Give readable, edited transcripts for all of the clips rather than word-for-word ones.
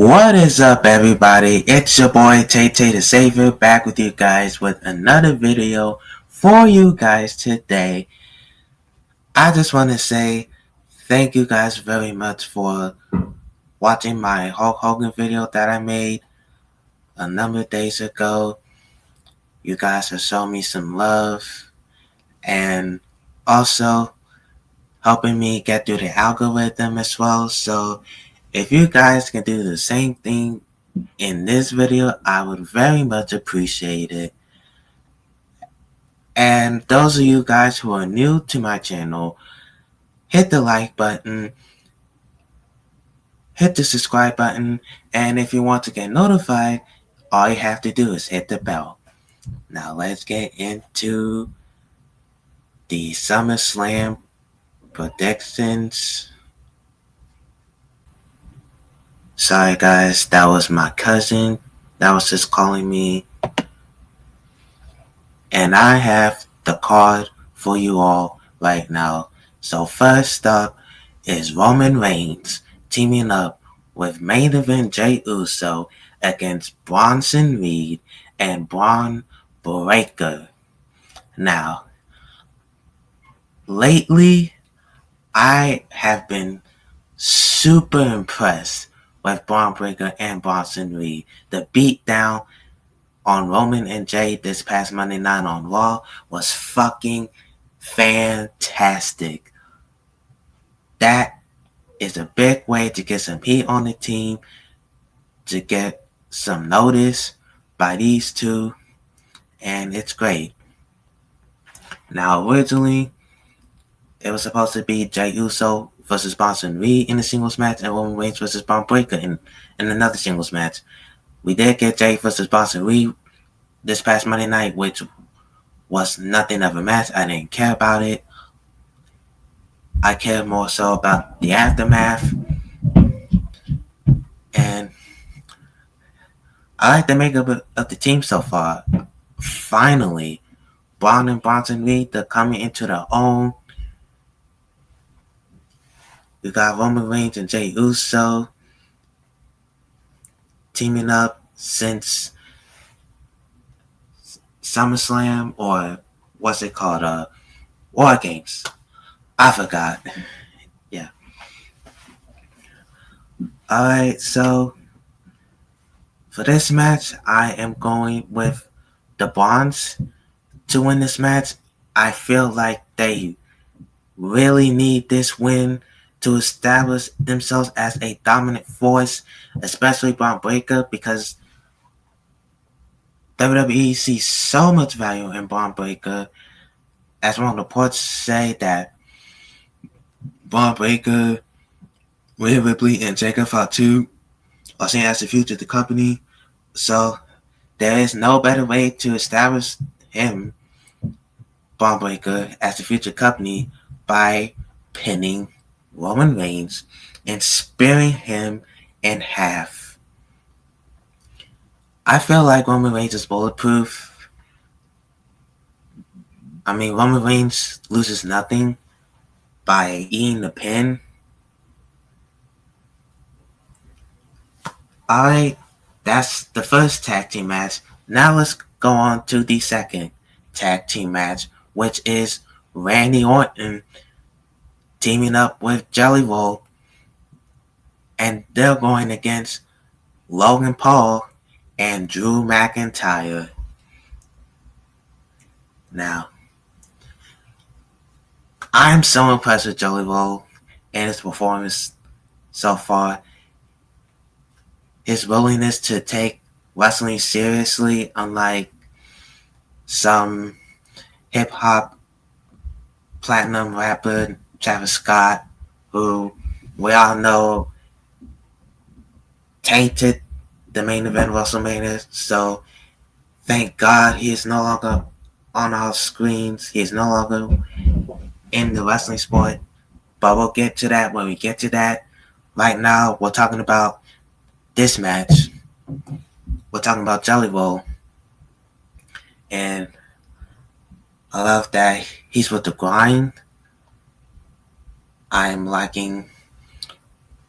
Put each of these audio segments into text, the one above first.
What is up, everybody? It's your boy Tay Tay the Savior back with you guys with another video for you guys today. I just want to say thank you guys very much for watching my Hulk Hogan video that I made a number of days ago. You guys have shown me some love and also helping me get through the algorithm as well. So if you guys can do the same thing in this video, I would very much appreciate it. And those of you guys who are new to my channel, hit the like button, hit the subscribe button, and if you want to get notified, all you have to do is hit the bell. Now let's get into the Summerslam predictions. Sorry guys, that was my cousin that was just calling me. And I have the card for you all right now. So first up is Roman Reigns teaming up with main event Jey Uso against Bronson Reed and Braun Breaker. Now, lately, I have been super impressed with Braun Breaker and Bronson Reed. The beatdown on Roman and Jey this past Monday night on Raw was fucking fantastic. That is a big way to get some heat on the team, to get some notice by these two, and it's great. Now, originally, it was supposed to be Jey Uso versus Bronson Reed in a singles match and Roman Reigns versus Braun Breaker in another singles match. We did get Jey versus Bronson Reed this past Monday night, which was nothing of a match. I didn't care about it. I cared more so about the aftermath. And I like the makeup of the team so far. Finally, Braun and Bronson Reed, they're coming into their own. We got Roman Reigns and Jey Uso teaming up since SummerSlam, or what's it called? War Games. I forgot. Yeah. Alright, so for this match, I am going with the Bonds to win this match. I feel like they really need this win to establish themselves as a dominant force, especially Braun Breaker, because WWE sees so much value in Braun Breaker. As one of the reports say that Braun Breaker, Rhea Ripley, and Jacob Fatu are seen as the future of the company. So there is no better way to establish him, Braun Breaker, as the future company by pinning Roman Reigns and spearing him in half. I feel like Roman Reigns is bulletproof. I mean, Roman Reigns loses nothing by eating the pin. Alright, that's the first tag team match. Now let's go on to the second tag team match, which is Randy Orton teaming up with Jelly Roll, and they're going against Logan Paul and Drew McIntyre. Now, I'm so impressed with Jelly Roll and his performance so far. His willingness to take wrestling seriously, unlike some hip-hop platinum rapper Travis Scott, who we all know tainted the main event of WrestleMania. So thank God he is no longer on our screens. He is no longer in the wrestling sport. But we'll get to that when we get to that. Right now, we're talking about this match. We're talking about Jelly Roll. And I love that he's with the grind. I'm liking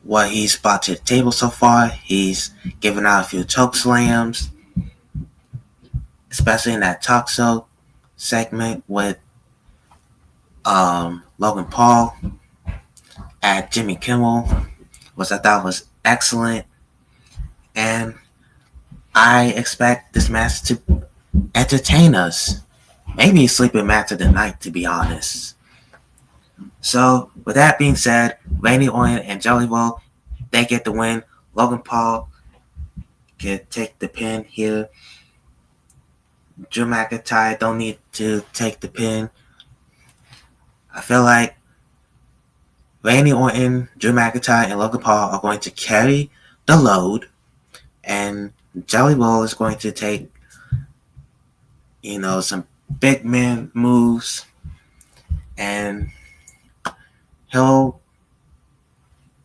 what he's brought to the table so far. He's given out a few choke slams, especially in that talk show segment with Logan Paul at Jimmy Kimmel, which I thought was excellent. And I expect this match to entertain us. Maybe a sleeping match of the night, to be honest. So, with that being said, Randy Orton and Jelly Roll, they get the win. Logan Paul can take the pin here. Drew McIntyre don't need to take the pin. I feel like Randy Orton, Drew McIntyre, and Logan Paul are going to carry the load, and Jelly Roll is going to take, some big man moves, and he'll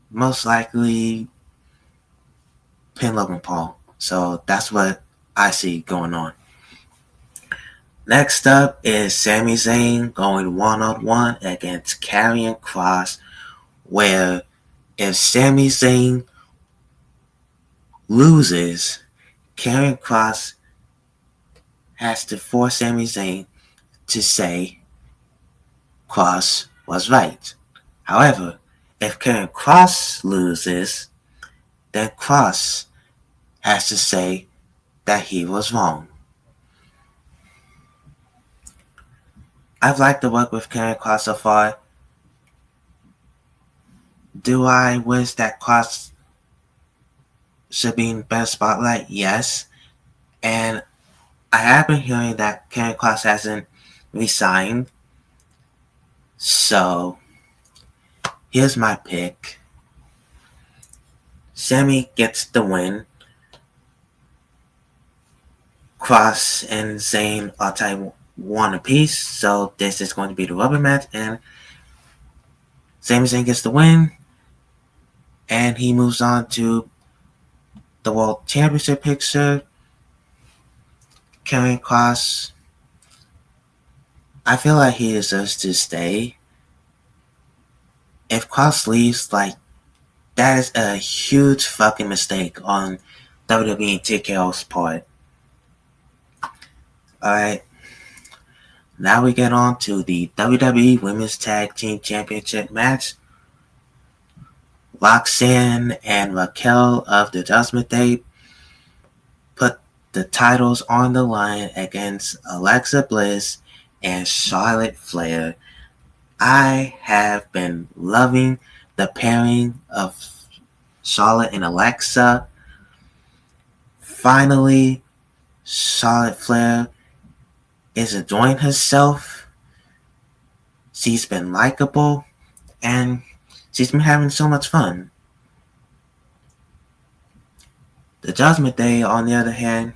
most likely pin Logan Paul. So that's what I see going on. Next up is Sami Zayn going one-on-one against Karrion Kross, where if Sami Zayn loses, Karrion Kross has to force Sami Zayn to say Kross was right. However, if Karrion Kross loses, then Kross has to say that he was wrong. I've liked the work with Karrion Kross so far. Do I wish that Kross should be in better spotlight? Yes. And I have been hearing that Karrion Kross hasn't resigned. So, here's my pick. Sami gets the win. Kross and Zayn are tied 1 apiece. So, this is going to be the rubber match. And Sami Zayn gets the win. And he moves on to the World Championship picture. Karrion Kross, I feel like he deserves to stay. If Kross leaves, that is a huge fucking mistake on WWE and TKO's part. Alright. Now we get on to the WWE Women's Tag Team Championship match. Roxanne and Raquel of the Judgment Day put the titles on the line against Alexa Bliss and Charlotte Flair. I have been loving the pairing of Charlotte and Alexa. Finally, Charlotte Flair is enjoying herself. She's been likable and she's been having so much fun. The Judgment Day, on the other hand,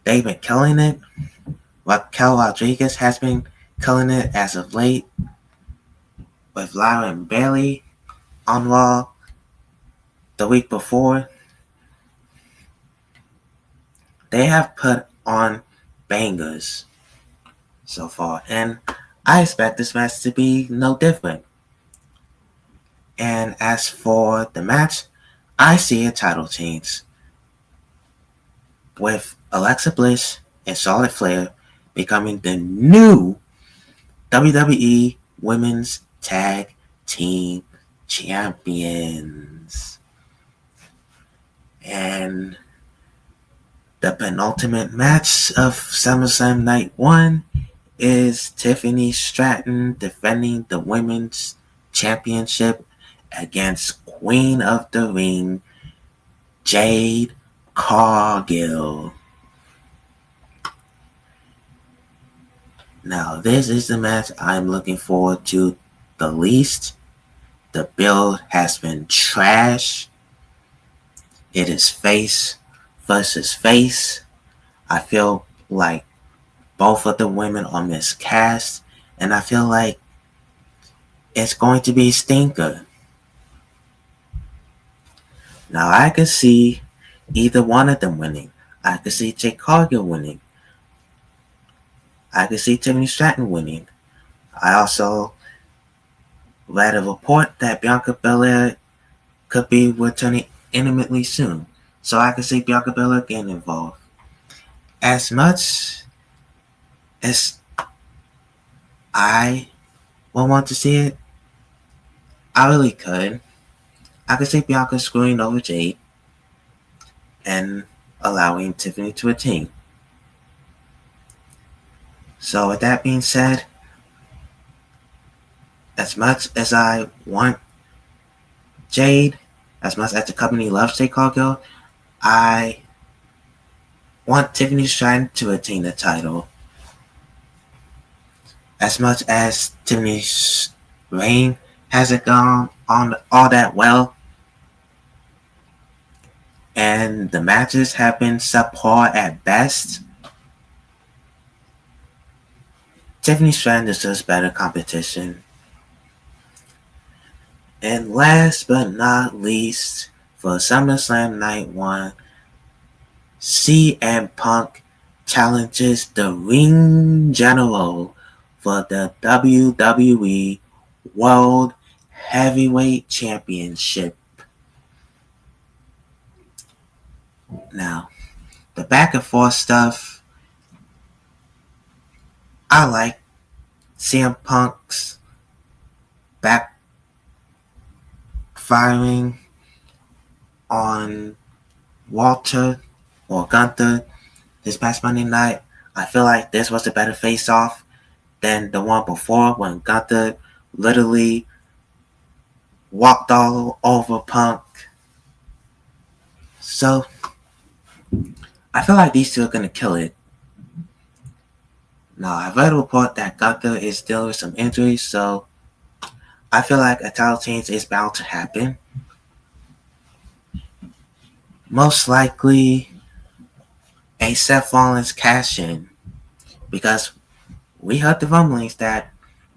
they've been killing it. Raquel Rodriguez has been killing it as of late, with Lyra and Bayley on Raw the week before. They have put on bangers so far, and I expect this match to be no different. And as for the match, I see a title change, with Alexa Bliss and Charlotte Flair becoming the new WWE Women's Tag Team Champions. And the penultimate match of Summerslam Night 1 is Tiffany Stratton defending the Women's Championship against Queen of the Ring, Jade Cargill. Now, this is the match I'm looking forward to the least. The build has been trash. It is face versus face. I feel like both of the women are miscast, and I feel like it's going to be a stinker. Now, I could see either one of them winning. I could see Jade Cargill winning. I could see Tiffany Stratton winning. I also read a report that Bianca Belair could be returning intimately soon, so I could see Bianca Belair getting involved. As much as I would want to see it, I really could. I could see Bianca screwing over Jade and allowing Tiffany to retain. So with that being said, as much as I want Jade, as much as the company loves Jade Cargill, I want Tiffany Stratton to retain the title. As much as Tiffany's reign hasn't gone on all that well, and the matches have been subpar at best, Tiffany Stratton deserves better competition. And last but not least, for Summerslam Night 1, CM Punk challenges the Ring General for the WWE World Heavyweight Championship. Now, the back and forth stuff, I like CM Punk's backfiring on Walter or Gunther this past Monday night. I feel like this was a better face-off than the one before when Gunther literally walked all over Punk. So, I feel like these two are going to kill it. Now, I've read a report that Gunther is dealing with some injuries, so I feel like a title change is bound to happen. Most likely a Seth Rollins cash-in, because we heard the rumblings that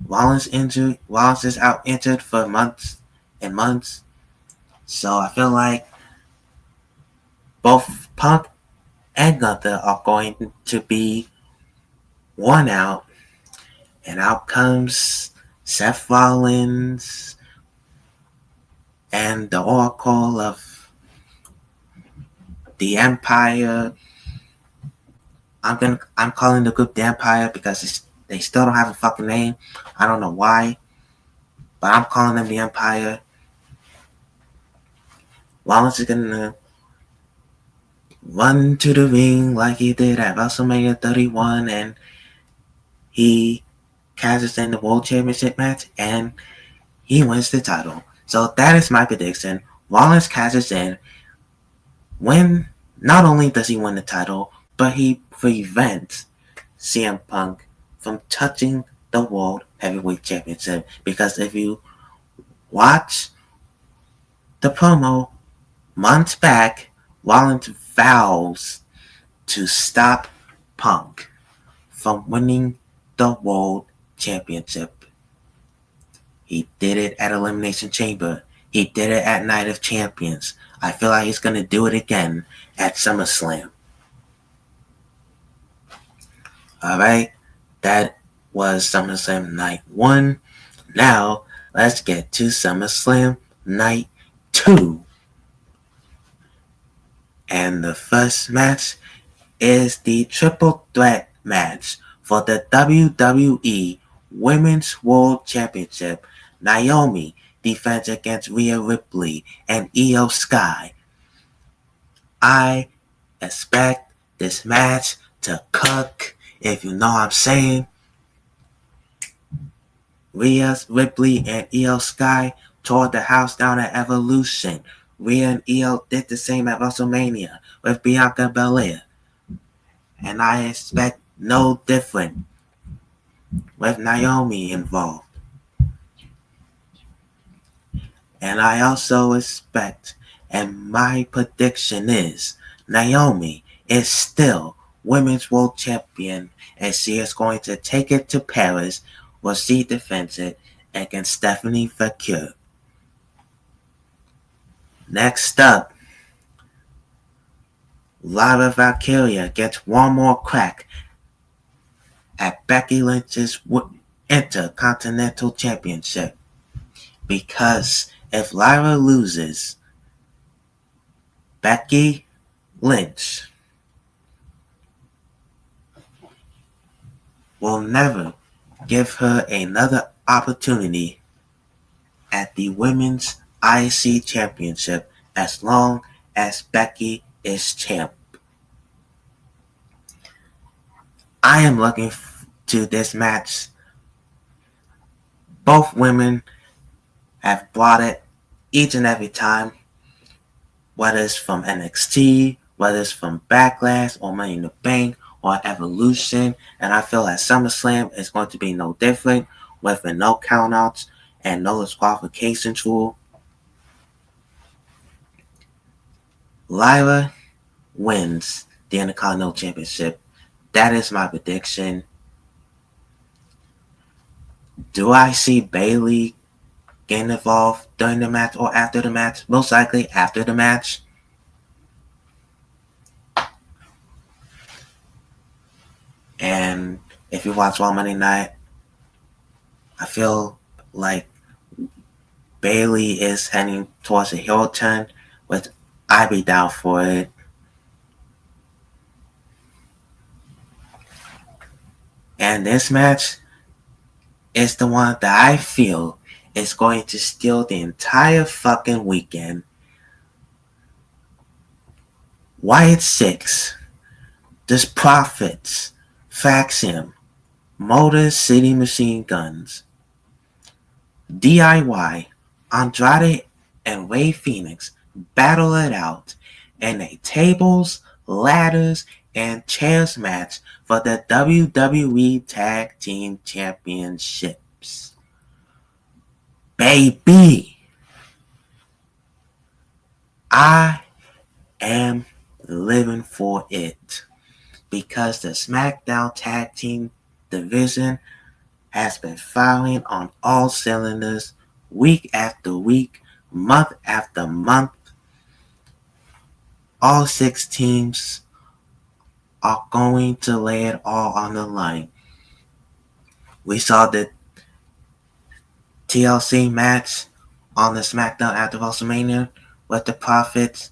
Rollins is out injured for months and months. So I feel like both Punk and Gunther are going to be worn out, and out comes Seth Rollins and the Oracle of the Empire. I'm calling the group the Empire because they still don't have a fucking name. I don't know why, but I'm calling them the Empire. Rollins is gonna run to the ring like he did at WrestleMania 31, and he cashes in the World Championship match, and he wins the title. So that is my prediction. Rollins cashes in. Not only does he win the title, but he prevents CM Punk from touching the World Heavyweight Championship. Because if you watch the promo months back, Rollins vows to stop Punk from winning the World Championship. He did it at Elimination Chamber. He did it at Night of Champions. I feel like he's going to do it again at SummerSlam. Alright, that was SummerSlam Night 1. Now, let's get to SummerSlam Night 2. And the first match is the triple threat match for the WWE Women's World Championship. Naomi defends against Rhea Ripley and Io Sky. I expect this match to cook, if you know what I'm saying. Rhea Ripley and Io Sky tore the house down at Evolution. Rhea and Io did the same at WrestleMania with Bianca Belair. And I expect no different with Naomi involved. And I also expect, and my prediction is, Naomi is still Women's World Champion, and she is going to take it to Paris where she defends it against Stephanie Vaquer. Next up, Lyra Valkyria gets one more crack at Becky Lynch's Intercontinental Championship. Because if Lyra loses, Becky Lynch will never give her another opportunity at the Women's IC Championship as long as Becky is champ. I am looking to this match. Both women have brought it each and every time, whether it's from NXT, whether it's from Backlash or Money in the Bank or Evolution, and I feel that SummerSlam is going to be no different with no countouts and no disqualification rule. Lyra wins the Intercontinental Championship. That is my prediction. Do I see Bayley getting involved during the match or after the match? Most likely after the match. And if you watch Raw Monday Night, I feel like Bayley is heading towards a heel turn, which I'd be down for it. And this match is the one that I feel is going to steal the entire fucking weekend. Wyatt 6, The Profits, Faction, Motor City Machine Guns, DIY, Andrade and Rey Fenix battle it out in a tables, ladders, and chairs match for the WWE Tag Team Championships. Baby! I am living for it because the SmackDown Tag Team division has been firing on all cylinders week after week, month after month. All 6 teams are going to lay it all on the line. We saw the TLC match on the SmackDown after WrestleMania with the Profits,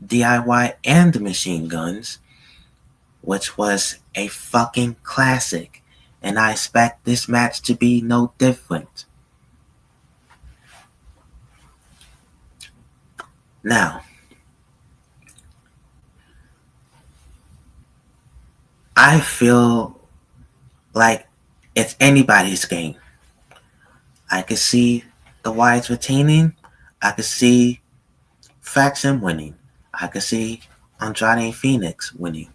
DIY, and the Machine Guns, which was a fucking classic, and I expect this match to be no different. Now, I feel like it's anybody's game. I could see the Wyatts retaining. I could see Faction winning. I could see Andrade and Phoenix winning.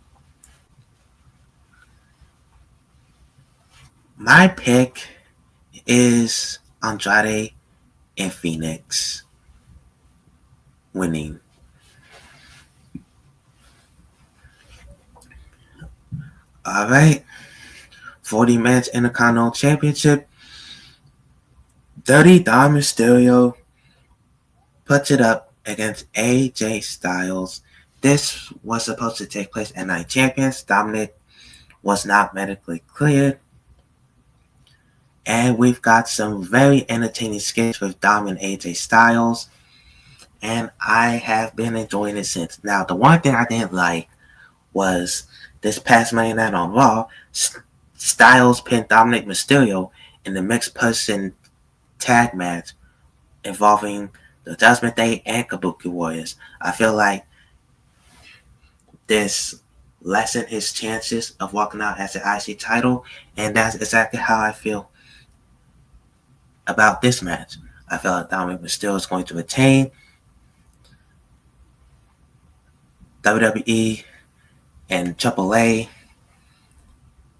My pick is Andrade and Phoenix winning. Alright. 40 minutes Intercontinental Championship. Dirty Dom Mysterio puts it up against AJ Styles. This was supposed to take place at Night Champions. Dominic was not medically cleared. And we've got some very entertaining skits with Dom and AJ Styles. And I have been enjoying it since. Now, the one thing I didn't like was this past Monday night on Raw, Styles pinned Dominic Mysterio in the mixed person tag match involving the Judgment Day and Kabuki Warriors. I feel like this lessened his chances of walking out as the IC title, and that's exactly how I feel about this match. I feel like Dominic Mysterio is going to retain. WWE and AAA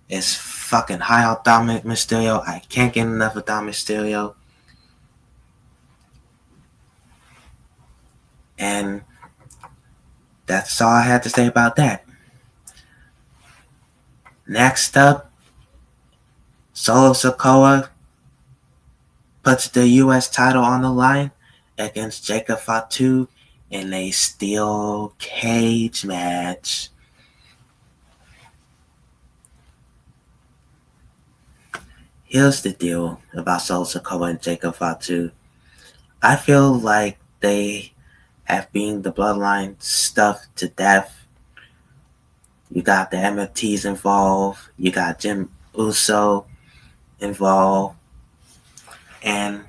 is fucking high on Dominic Mysterio. I can't get enough of Dominic Mysterio. And that's all I had to say about that. Next up, Solo Sikoa puts the U.S. title on the line against Jacob Fatu in a steel cage match. Here's the deal about Solo Sikoa and Jacob Fatu. I feel like they have been the bloodline stuffed to death. You got the MFTs involved, you got Jim Uso involved, and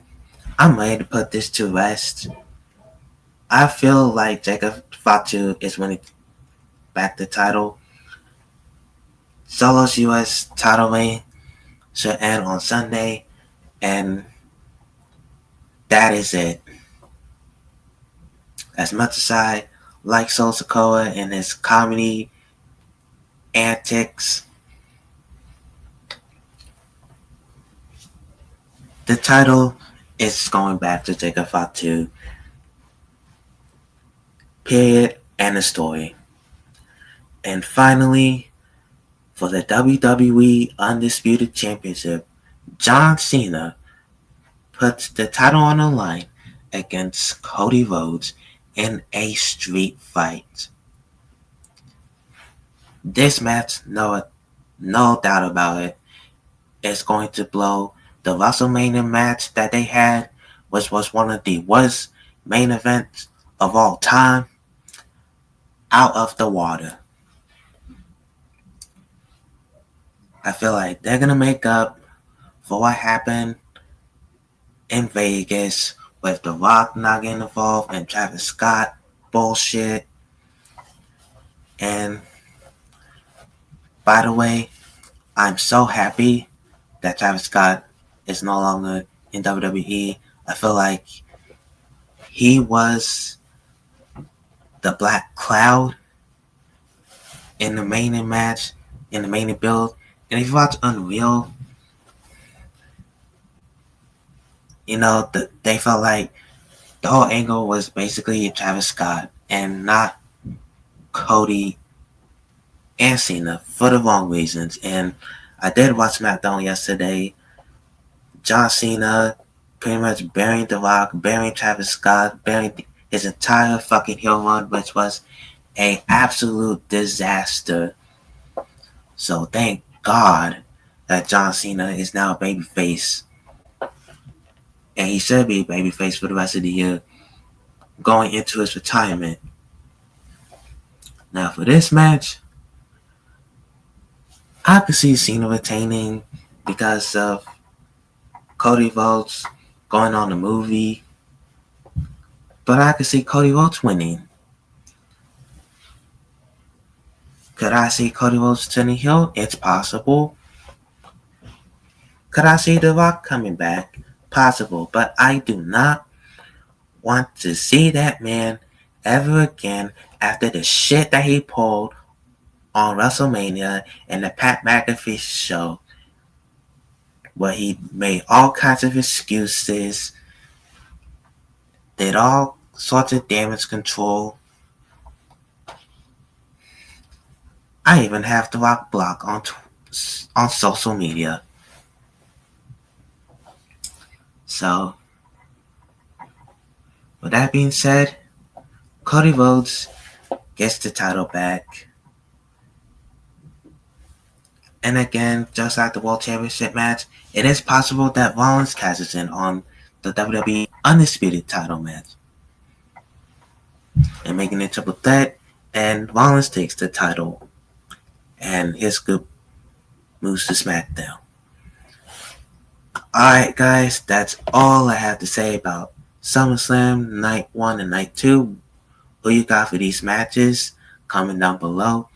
I'm ready to put this to rest. I feel like Jacob Fatu is winning back the title. Solo's US title reign should end on Sunday, and that is it. As much as I like Sol Sikoa and his comedy antics, the title is going back to Jacob Fatu. Period. And the story. And finally, for the WWE Undisputed Championship, John Cena puts the title on the line against Cody Rhodes in a street fight. This match, no doubt about it, is going to blow the WrestleMania match that they had, which was one of the worst main events of all time, out of the water. I feel like they're going to make up for what happened in Vegas with The Rock not getting involved and Travis Scott bullshit. And by the way, I'm so happy that Travis Scott is no longer in WWE. I feel like he was the Black Cloud in the main match, in the main build. And if you watch Unreal, they felt like the whole angle was basically Travis Scott and not Cody and Cena for the wrong reasons. And I did watch SmackDown yesterday. John Cena pretty much burying The Rock, burying Travis Scott, burying his entire fucking heel run, which was an absolute disaster. So thank God that John Cena is now a babyface. And he should be a babyface for the rest of the year, going into his retirement. Now for this match, I could see Cena retaining because of Cody Rhodes going on the movie. But I could see Cody Rhodes winning. Could I see Cody Rhodes turning heel? It's possible. Could I see The Rock coming back? Possible. But I do not want to see that man ever again after the shit that he pulled on WrestleMania and the Pat McAfee show, where he made all kinds of excuses, did all sorts of damage control. I even have The Rock block on social media. So, with that being said, Cody Rhodes gets the title back. And again, just like the World Championship match, it is possible that Rollins cashes in on the WWE Undisputed title match and making it triple threat, and Rollins takes the title and his group moves to SmackDown. Alright guys, that's all I have to say about SummerSlam Night 1 and Night 2. Who you got for these matches? Comment down below.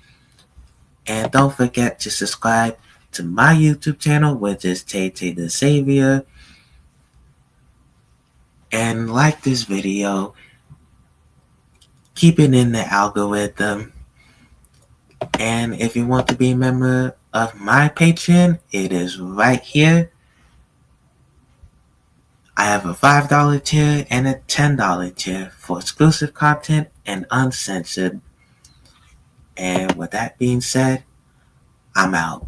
And don't forget to subscribe to my YouTube channel, which is Tay Tay the Savior. And like this video. Keep it in the algorithm. And if you want to be a member of my Patreon, it is right here. I have a $5 tier and a $10 tier for exclusive content and uncensored. And with that being said, I'm out.